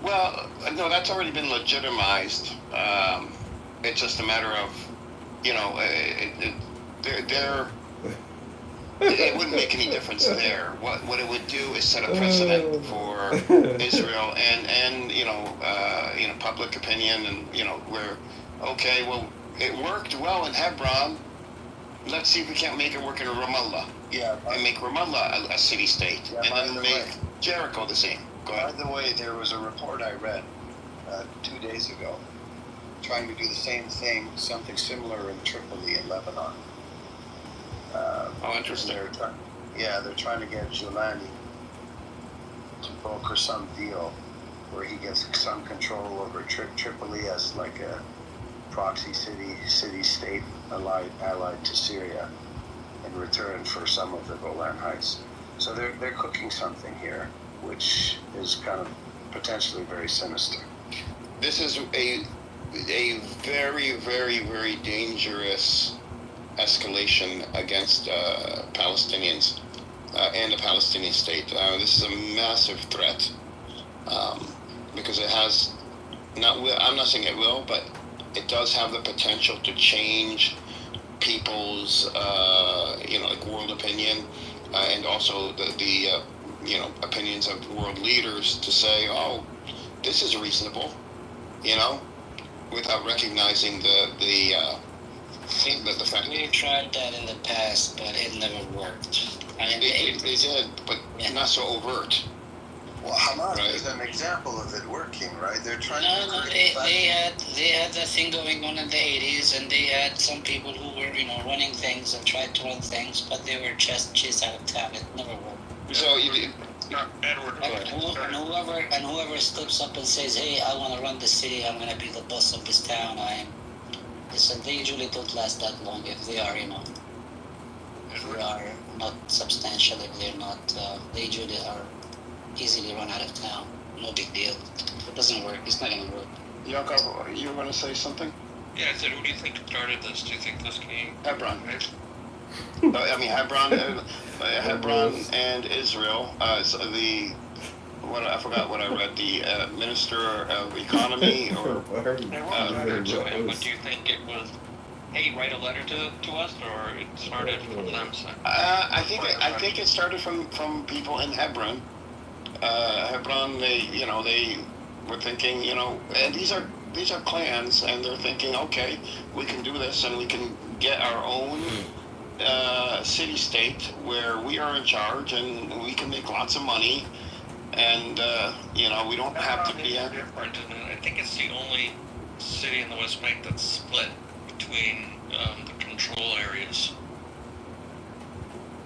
Well, no, that's already been legitimized. It's just a matter of, it wouldn't make any difference there. What it would do is set a precedent for Israel and public opinion, and where, okay, well, it worked well in Hebron. Let's see if we can't make it work in Ramallah. Yeah. And make Ramallah a city-state, Yeah, and then make Jericho the same. Go ahead. By the way, there was a report I read 2 days ago trying to do the same thing, something similar in Tripoli in Lebanon. Interesting. They're trying to get Julani to broker some deal where he gets some control over Tripoli as like a proxy city-state allied to Syria in return for some of the Golan Heights. So they're cooking something here, which is kind of potentially very sinister. This is a very, very, very dangerous escalation against Palestinians and the Palestinian state. This is a massive threat because it has I'm not saying it will, but it does have the potential to change people's world opinion and also the opinions of world leaders to say, oh, this is reasonable, without recognizing the fact. We tried that in the past, but it never worked. They did, but not so overt. Well, Hamas Right. is an example of it working, right? They're trying No, to they had that thing going on in the 80s, and they had some people who were running things and tried to run things, but they were just chased out of town. It never worked. So Edward. And whoever steps up and says, "Hey, I want to run the city. I'm gonna be the boss of this town." Listen, they usually don't last that long if they are, if they are not substantial. If they're not, they usually are easily run out of town. No big deal. It doesn't work. It's not gonna work. Jakob, you were going to say something? Yeah, I said, who do you think started this? Do you think this came? Hebron. I mean, Hebron and Israel. So I forgot what I read. The Minister of Economy, or But do you think it was, hey, write a letter to us, or it started from them? I think it started from people in Hebron. Hebron, they were thinking, and these are clans, and they're thinking, okay, we can do this, and we can get our own city-state where we are in charge, and we can make lots of money, and we don't have to be different. And I think it's the only city in the West Bank that's split between the control areas.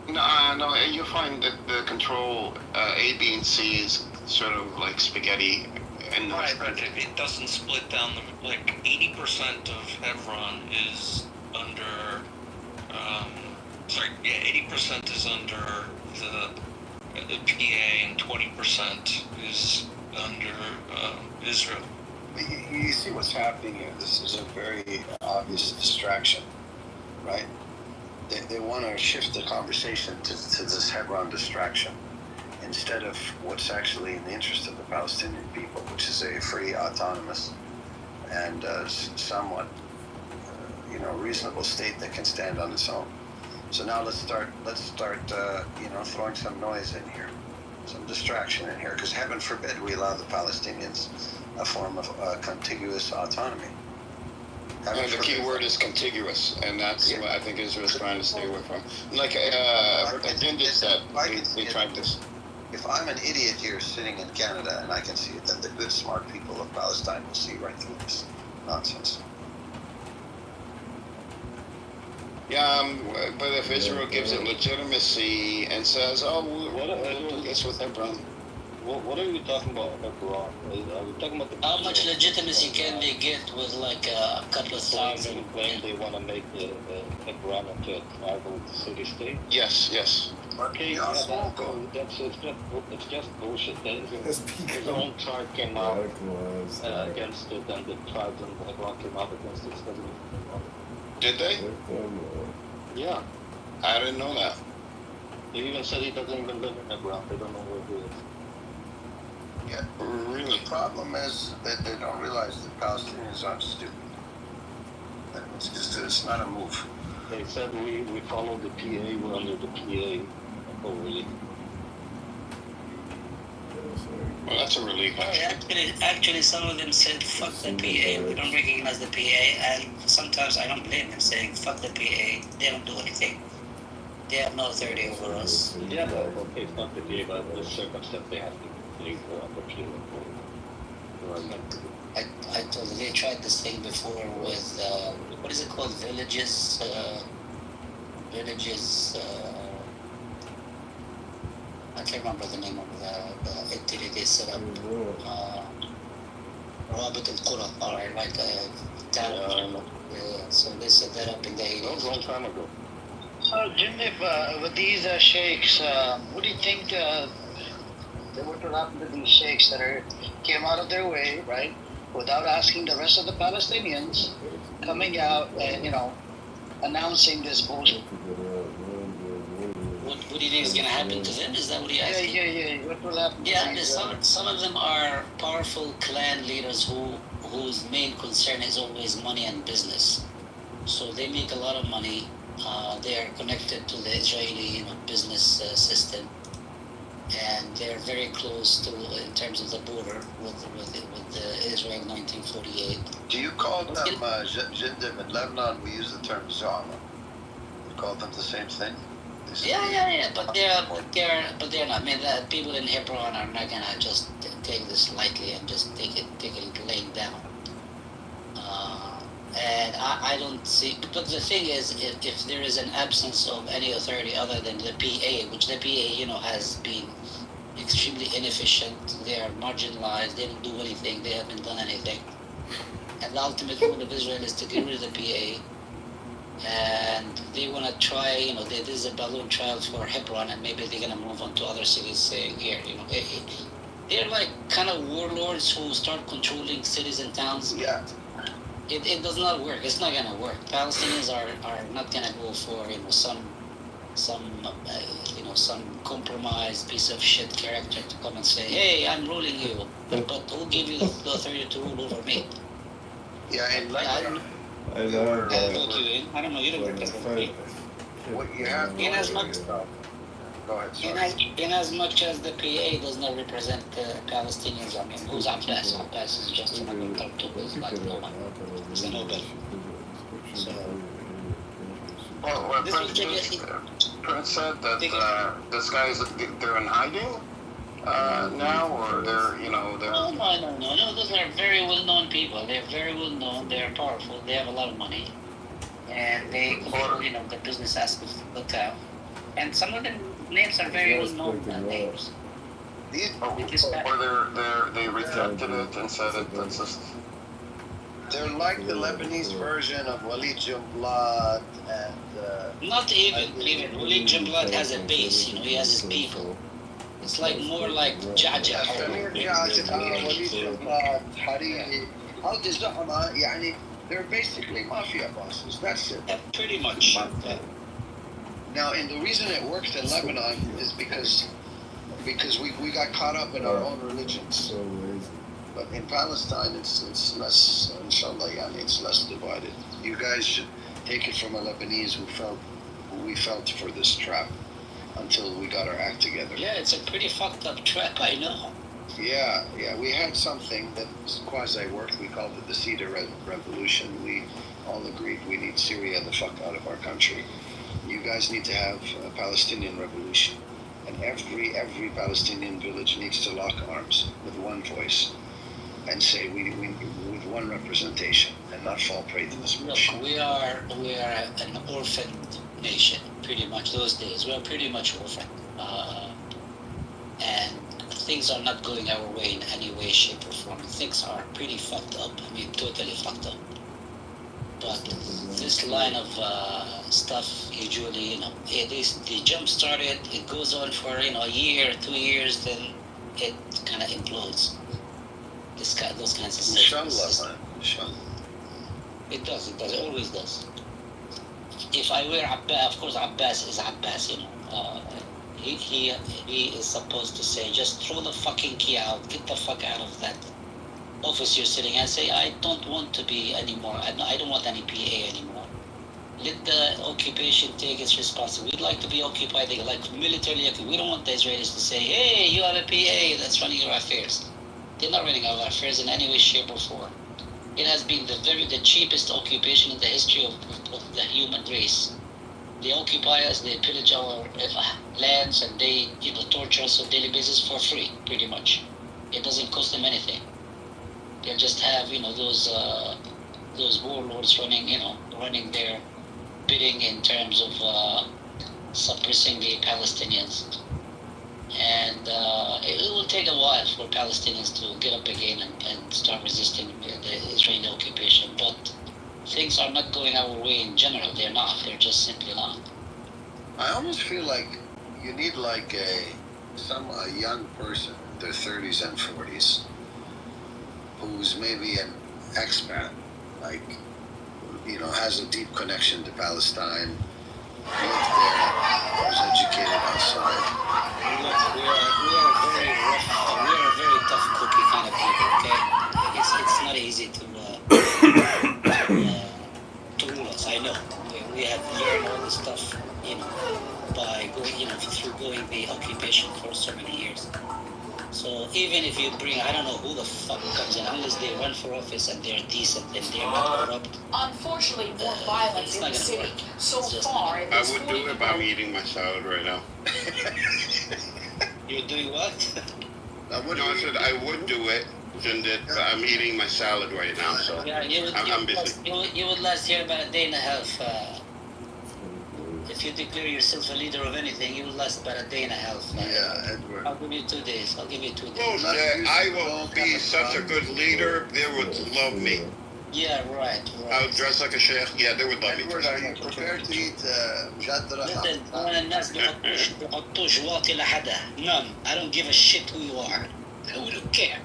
No, you'll find that the control A, B, and C is sort of like spaghetti. And right, but it doesn't split down 80% of Hebron is under, 80% is under the PA, and 20% is under Israel. You see what's happening here. This is a very obvious distraction, right? They want to shift the conversation to this Hebron distraction, instead of what's actually in the interest of the Palestinian people, which is a free, autonomous, and somewhat, reasonable state that can stand on its own. So now let's start, throwing some noise in here, some distraction in here, because heaven forbid we allow the Palestinians a form of contiguous autonomy. The key word is contiguous, and that's what I think Israel's trying to stay away from. Like Bindit said, they tried this. If I'm an idiot here sitting in Canada and I can see it, then the good, smart people of Palestine will see right through this nonsense. Yeah, but if Israel gives it legitimacy and says, "Oh, we'll do this with Hebron," What are you talking about, Hebron? Are we talking about how much legitimacy can they get with a couple of thousand? Claim they want to make the Hebron into a tribal city-state? Yes. Okay, it's just bullshit. His own tribe came out against it, and the tribes in Hebron came out against it. Did they? Yeah. I didn't know that. He even said he doesn't even live in Hebron. They don't know where he is. Yeah, really. The problem is that they don't realize that Palestinians aren't stupid. It's not a move. They said we follow the PA, we're under the PA. Oh, really? Well, that's a relief. Actually, some of them said, "Fuck the PA, we don't recognize the PA," and sometimes I don't blame them saying, "Fuck the PA, they don't do anything. They have no authority over us." Yeah, but okay, fuck the PA, but the circumstance they have to leave the PA. I told you, they tried this thing before with, what is it called, villages, I can't remember the name of the entity they set up. Robert al-Qura, alright, like a town. So they set that up in the 80s. That was a long time ago. So, Jim, if with these sheikhs, what do you think what will happen to these sheikhs that came out of their way, right, without asking the rest of the Palestinians, coming out and, announcing this bullshit? What do you think is going to happen to them? Is that what he asked? Yeah. What will happen? Yeah, some of them are powerful clan leaders whose main concern is always money and business. So they make a lot of money. They are connected to the Israeli business system, and they're very close to, in terms of the border with Israel 1948. Do you call them Jindim in Lebanon? We use the term Zama. You call them the same thing? Yeah, but they're not. I mean, people in Hebron are not gonna just take this lightly and just take it laying down. And I don't see. But the thing is, if there is an absence of any authority other than the PA, which the PA, has been extremely inefficient. They are marginalized. They don't do anything. They haven't done anything. And the ultimate goal of Israel is to get rid of the PA. And they want to try, there's a balloon trial for Hebron, and maybe they're going to move on to other cities saying, here, they're like kind of warlords who start controlling cities and towns. Yeah. It does not work. It's not going to work. Palestinians are not going to go for, some compromised piece of shit character to come and say, hey, I'm ruling you. But who gave you the authority to rule over me? Yeah, and I don't know. You don't represent me. What you have In as much as the PA does not represent the Palestinians, I mean, who's Abbas? Abbas is just another Tartubas like no one. He's a nobody. So, Well, Prince said that this guy they're in hiding now, or they're. No. Those are very well-known people. They're very well-known. They're powerful. They have a lot of money, and they control, the business aspects of the town. And some of the names are very well-known names. Or they rejected it and said that's just. They're like the Lebanese version of Walid Jumblat and. Not even. Walid Jumblat has a base. He has his people. It's like more like Jaja. They're basically mafia bosses. That's it. Yeah, pretty much. Now, and the reason it worked in Lebanon is because we got caught up in our own religions. But in Palestine, it's less. Inshallah, it's less divided. You guys should take it from a Lebanese who we felt for this trap until we got our act together. Yeah, it's a pretty fucked up trap, I know. Yeah, we had something that quasi-worked. We called it the Cedar Revolution. We all agreed we need Syria the fuck out of our country. You guys need to have a Palestinian revolution. And every Palestinian village needs to lock arms with one voice and say we with one representation and not fall prey to this bullshit. Look, we are an orphaned nation, pretty much those days. We are pretty much orphaned. And things are not going our way in any way, shape, or form. Things are pretty fucked up. I mean, totally fucked up. But this line of stuff, usually, the jump started, it goes on for, a year, 2 years, then it kind of implodes. Those kinds of systems. Inshallah, man. Inshallah. It does, it always does. If I were Abbas, of course Abbas is Abbas, he is supposed to say, just throw the fucking key out, get the fuck out of that office you're sitting and say, I don't want to be anymore, I don't want any PA anymore. Let the occupation take its responsibility. We'd like to be occupied, like militarily. We don't want the Israelis to say, hey, you have a PA that's running your affairs. They're not running our affairs in any way, shape, or form. It has been the cheapest occupation in the history of the human race. They occupy us, they pillage our lands, and they torture us on a daily basis for free, pretty much. It doesn't cost them anything. They'll just have those warlords running their bidding in terms of suppressing the Palestinians. And it will take a while for Palestinians to get up again and start resisting the Israeli occupation. But things are not going our way in general. They're not. They're just simply not. I almost feel like you need like a young person, in their 30s and 40s, who's maybe an expat, like, has a deep connection to Palestine, lived there, was educated outside. We are a very tough cookie kind of people, okay? It's not easy to rule us, I know. We have learned all this stuff, by going, through going the occupation for so many years. So even if you bring, I don't know who the fuck comes in, unless they run for office and they're decent and they're not corrupt. Unfortunately, more violence in the city. Work. So far, I would do it, but I'm eating my salad right now. You're doing what? I said I would do it, but I'm eating my salad right now, so I'm busy. You would last here about a day and a half if you declare yourself a leader of anything, you will last about a day and a half. Yeah, Edward. I'll give you 2 days. I'll give you 2 days. Bullshit. I will be such a good leader. They would love me. Yeah, right. I would dress like a sheikh. Yeah, they would love me. Edward, are you prepared to eat مجدرة Listen, أنا الناس بيحطوا جواطي لحدا. None. I don't give a shit who you are. I wouldn't care.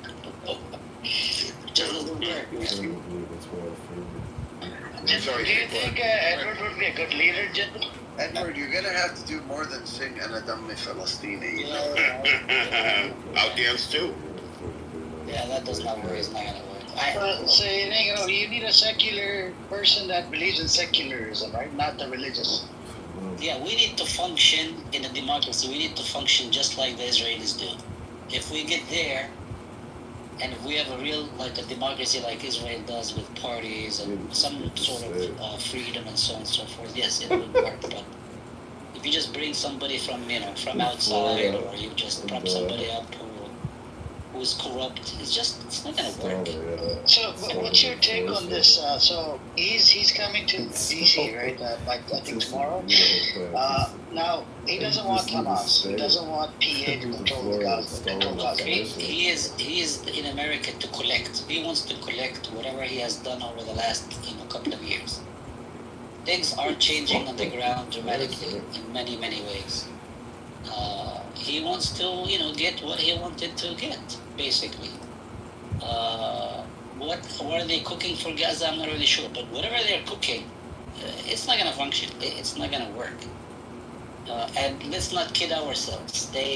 Just doesn't work. I'm sorry. Do you think Edward would be a good leader, General? Edward, you're gonna have to do more than sing أنا دمي فلسطيني. Outdance too. Yeah, that does not work. It's not gonna work. So you need a secular person that believes in secularism, right? Not the religious. Yeah, we need to function in a democracy. We need to function just like the Israelis do. If we get there, and if we have a real, like a democracy like Israel does with parties and some sort of freedom and so on and so forth, yes, it would work. But if you just bring somebody from outside, or you just prop somebody up who's corrupt, it's not gonna work. So what's your take on this? So he's coming to DC, right? I think tomorrow. Now he doesn't want Hamas. He doesn't want PA to control Gaza. He is in America to collect. He wants to collect whatever he has done over the last couple of years. Things are changing on the ground dramatically in many ways. He wants to get what he wanted to get, basically. What are they cooking for Gaza? I'm not really sure, but whatever they're cooking, it's not gonna function. It's not gonna work. And let's not kid ourselves. They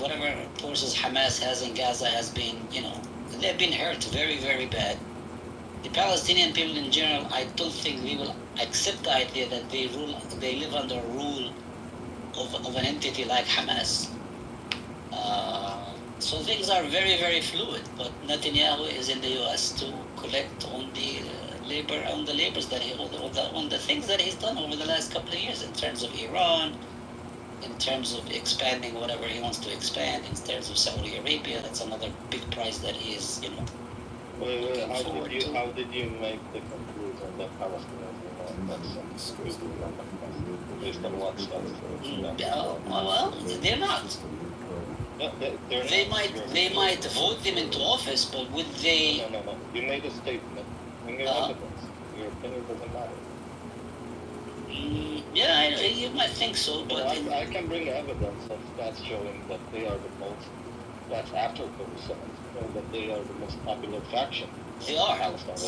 whatever forces Hamas has in Gaza has been, they've been hurt very bad. The Palestinian people in general, I don't think they will accept the idea that they live under rule of an entity like Hamas. So things are very fluid, but Netanyahu is in the U.S. to collect on the labors that on the things that he's done over the last couple of years in terms of Iran, in terms of expanding whatever he wants to expand, in terms of Saudi Arabia. That's another big prize that he is, How did you make the conclusion that Palestinians based on what stuff? Well, they're not. They might vote them into office, but would they? No. You made a statement. Bring your evidence. Your opinion doesn't matter. Yeah, you might think so, but I can bring evidence of stats showing that they are the most. That's after Jerusalem, that they are the most popular faction. They are.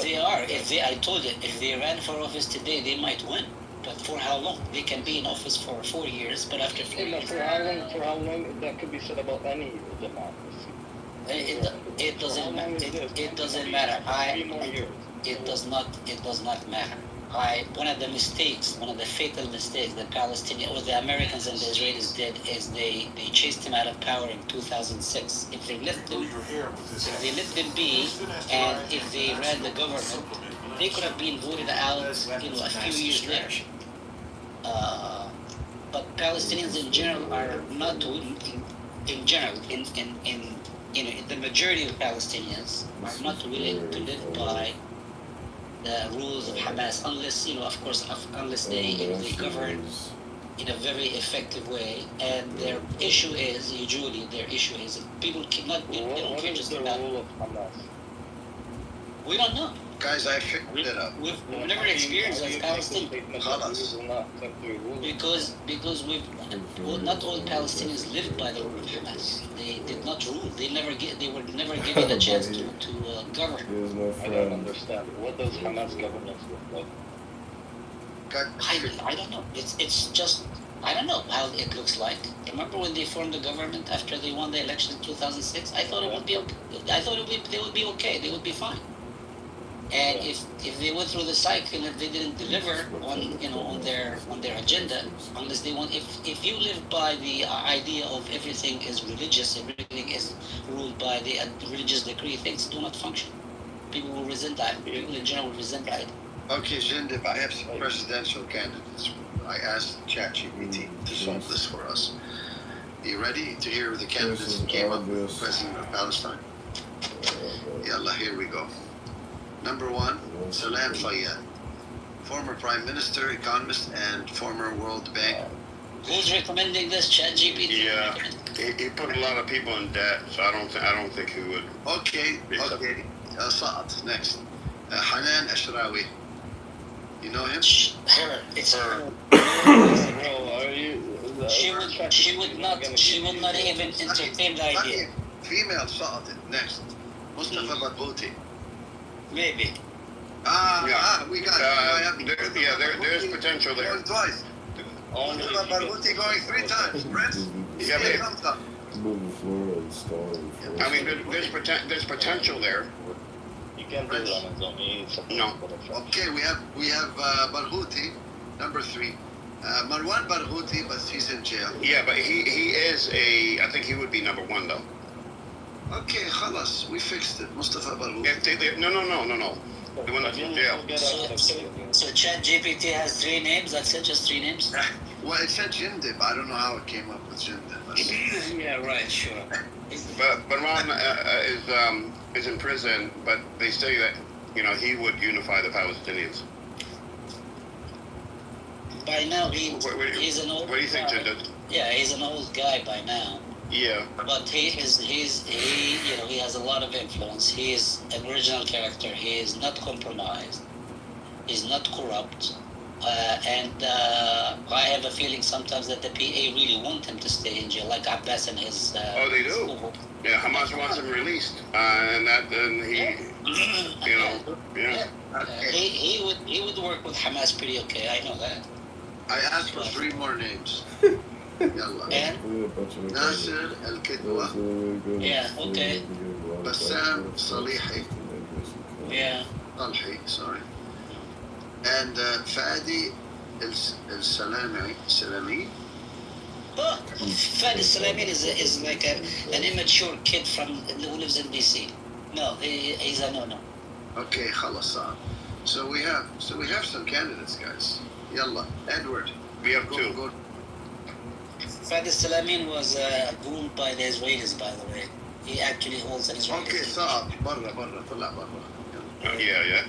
They are. I told you, if they ran for office today, they might win. But for how long? They can be in office for 4 years, but after 4 years... For how long that could be said about any democracy? It doesn't matter. It doesn't matter. It does not matter. One of the fatal mistakes the Palestinians or the Americans and the Israelis did is they chased him out of power in 2006. If they let them be, and if they ran the government, they could have been voted out, a few years later. But Palestinians in general are not, the majority of Palestinians are not willing to live by the rules of Hamas, unless unless they govern in a very effective way. And their issue is people cannot. They don't care just about. We don't know. Guys, I figured it out. We've never experienced as Palestinians. Because not all Palestinians lived by the rule of Hamas. They did not rule. They were never given a chance to govern. I don't understand. What does Hamas governance look like? I don't know. It's just I don't know how it looks like. Remember when they formed the government after they won the election in 2006? I thought it would be okay. They would be okay. They would be fine. And if they went through the cycle, if they didn't deliver on their agenda, unless they want, if you live by the idea of everything is religious, everything is ruled by the religious decree, things do not function. People will resent that. People in general will resent that. Okay, Jindib, I have some presidential candidates. I asked ChatGPT to solve this for us. Are you ready to hear the candidates that came up with President of Palestine? Yalla, here we go. Number 1, Salam Fayyad. former Prime Minister, economist, and former World Bank. Who's recommending this? ChatGPT? Yeah, he put a lot of people in debt, so I don't think he would. Okay. Saad, next. Hanan Ashrawi. You know him? Her. It's her. She would not even entertain the idea. Female Saad, next. Mustafa Barghouti. Maybe. We got it. There's potential there. Going twice. Mustafa Barghouti going 3 times. Prince? Yeah, thumbs up. Moving forward and stalling. I mean, there's potential there. You can't do it on his own. He needs some No. Okay, we have Barghouti, number 3. Marwan Barghouti, but he's in jail. Yeah, but he is I think he would be number 1 though. Okay, khalas, we fixed it. Mustafa Barghouti. No. The one that's in jail. So ChatGPT has 3 names. That's it, just 3 names. Well, it said Jindib. I don't know how it came up with Jindib. Yeah, right, sure. But Marwan is in prison, but they say that he would unify the Palestinians. By now, he's an old. What do you think, Jinder? Yeah, he's an old guy by now. Yeah. But he has a lot of influence. He is an original character. He is not compromised. He's not corrupt. And I have a feeling sometimes that the PA really want him to stay in jail, like Abbas and his. They do. School. Yeah, Hamas wants him released, and he, He would work with Hamas pretty okay. I know that. I asked for 3 more names. Yalla. And Nasser Al-Kidwa. yeah, okay. Bassam Salihi. Yeah. Salhi, sorry. And Fadi Salami. Oh, Fadi Salamin is like an immature kid who lives in DC. No, he's a no. Okay, khalas. So we have some candidates, guys. Yalla, Edward. We have 2. Go. Fadi Salamin was groomed by the Israelis, by the way. He actually holds an Israeli. Okay, Saab, barra, طلع barra. Yeah.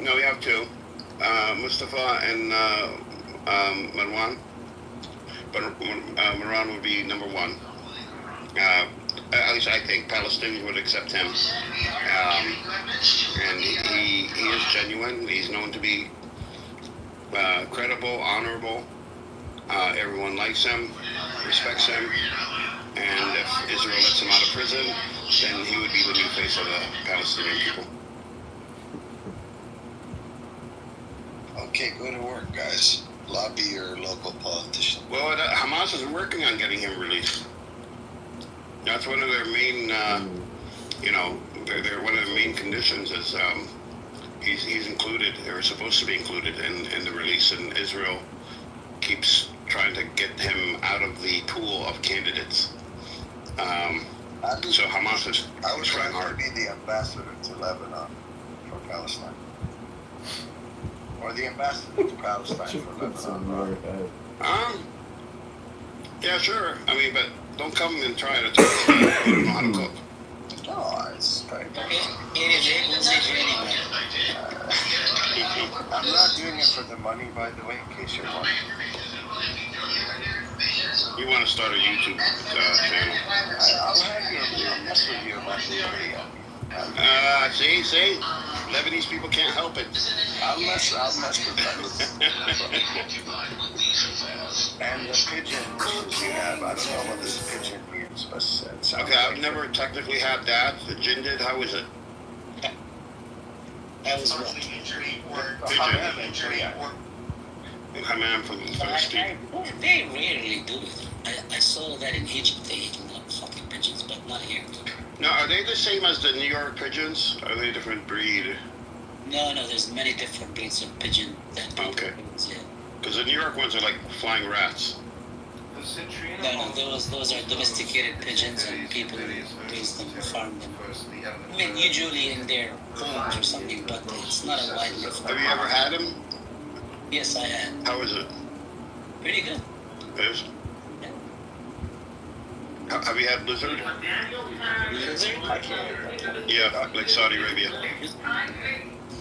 No, we have 2. Mustafa and Marwan. But Marwan would be number 1. At least I think Palestinians would accept him. And he is genuine. He's known to be credible, honorable. Everyone likes him, respects him. And if Israel lets him out of prison, then he would be the new face of the Palestinian people. Okay, go to work, guys. Lobby your local politician. Well, Hamas is working on getting him released. That's one of their main, they're one of the main conditions is he's included, or supposed to be included in the release, and Israel keeps trying to get him out of the pool of candidates. So Hamas is trying hard. I would like to be the ambassador to Lebanon for Palestine. Or the ambassador to Palestine for Lebanon. Yeah, sure. I mean, but don't come and try to tell us that you don't know how to cook. No, it's very I'm not doing it for the money, by the way, in case you're wondering. You want to start a YouTube channel? I'll have you. I'll mess with you about the video. See? Lebanese people can't help it. I'll mess with that. And the pigeon you have, I don't know what this pigeon means, but it sounds Okay, I've never technically had that. The gin did. How is it? That was what? Hammam from the street. They rarely do it. I saw that in Egypt they eat a lot of fucking pigeons, but not here. Now, are they the same as the New York pigeons? Are they a different breed? No, there's many different breeds of pigeon. Okay. Yeah. Because the New York ones are like flying rats. No, those are domesticated pigeons, and people raise them, farm them. I mean, usually in their homes or something, but it's not a wildlife. Have you ever had them? Yes, I have. How is it? Pretty good. Yes. Have you had lizard? Lizard? Yeah, like Saudi Arabia.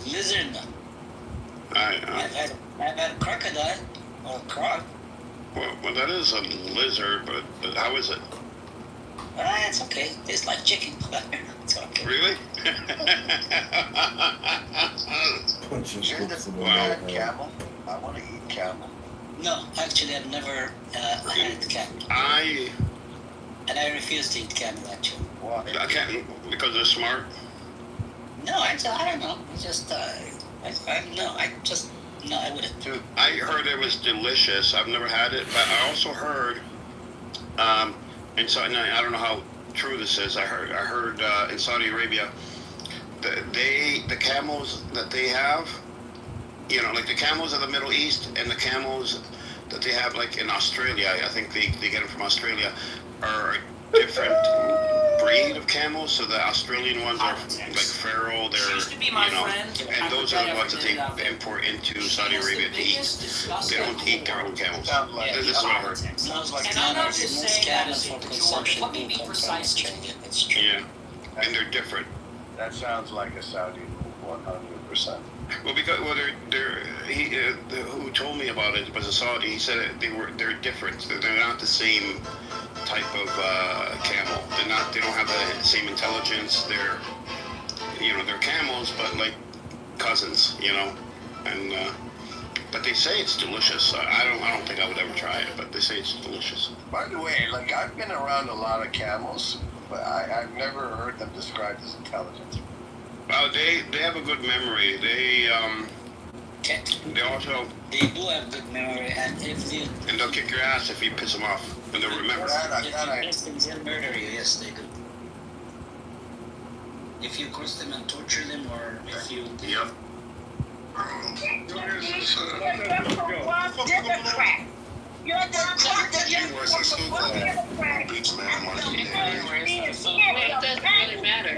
Lizard, no. I've had a crocodile or a croc. Well, that is a lizard, but how is it? It's okay. It's like chicken. It's okay. Really? Isn't it bad camel? I want to eat camel. No, actually, I've never had camel. And I refuse to eat camel, actually. Why? I can't, because they're smart. No, I don't know. It's just, no, I wouldn't. Dude, I heard it was delicious. I've never had it, but I also heard, and I don't know how true this is. I heard in Saudi Arabia, the camels that they have, you know, like the camels of the Middle East and the camels that they have, like in Australia, I think they get them from Australia, are a different breed of camels. So the Australian ones are like feral. They're, and those are the ones that they import into Saudi Arabia to eat. They don't eat their own camels. This is what I heard. And I'm not just saying that as a George. Let me be precise. It's true. Yeah, and they're different. That sounds like a Saudi move, 100%. Well, because who told me about it was a Saudi. He said they're different. They're not the same type of camel. They don't have the same intelligence. They're camels, but like cousins, and but they say it's delicious. I don't think I would ever try it, but they say it's delicious. By the way, like I've been around a lot of camels, but I've never heard them described as intelligent. Well, they have a good memory. They also They do have good memory, and and they'll kick your ass if you piss them off, and they'll remember. They'll murder you. Yes, they do. If you cross them and torture them, or if you. Yep. You're the crack. You're Beach man, it doesn't really matter.